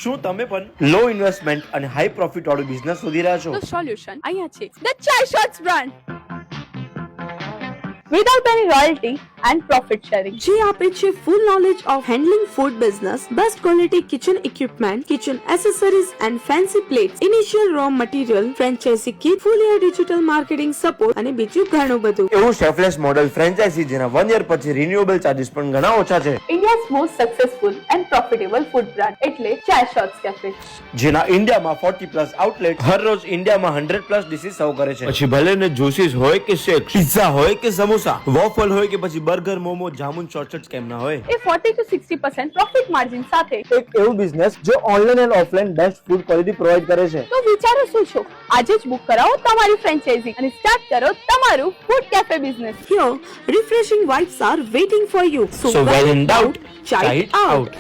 શું તમે પણ લો ઇન્વેસ્ટમેન્ટ અને હાઈ પ્રોફિટ વાળું બિઝનેસ શોધી રહ્યા છો? તો સોલ્યુશન અહીંયા છે, ધ ચાય shots brand. Without any royalty and profit sharing. જે આપે છે full knowledge of handling food business, best quality kitchen equipment, kitchen accessories and fancy plates, initial raw material, franchisee kit, full year digital marketing support અને બીજું ઘણું બધું. એવું સેફલેસ model franchise જેના 1 year પછી રિન્યુએબલ ચાર્जेस પણ ઘણા ઓછા છે. India's most successful and profitable food brand એટલે ચાય શોટ્સ કેફે. જેના ઇન્ડિયામાં 40+ આઉટલેટ હરરોજ ઇન્ડિયામાં 100+ ડિશિસ સર્વ કરે છે. પછી ભલે ને જ્યુસીસ હોય કે શેક, પિઝા હોય કે સમોસા, વોફલ હોય કે પછી બર્ગર, મોમો, જામુન, શોર્ટકટ્સ કેમ ના હોય. એ 40 to 60% પ્રોફિટ માર્જિન સાથે. એક એવું બિઝનેસ જે ઓનલાઈન અને offline best food quality provide કરે છે. તો વિચારો શું છો? આજે જ બુક કરાવો તમારી ફ્રેન્ચાઇઝી અને સ્ટાર્ટ કરો તમારું food cafe business. Here, refreshing vibes are waiting for you. So when in doubt, try it out. out.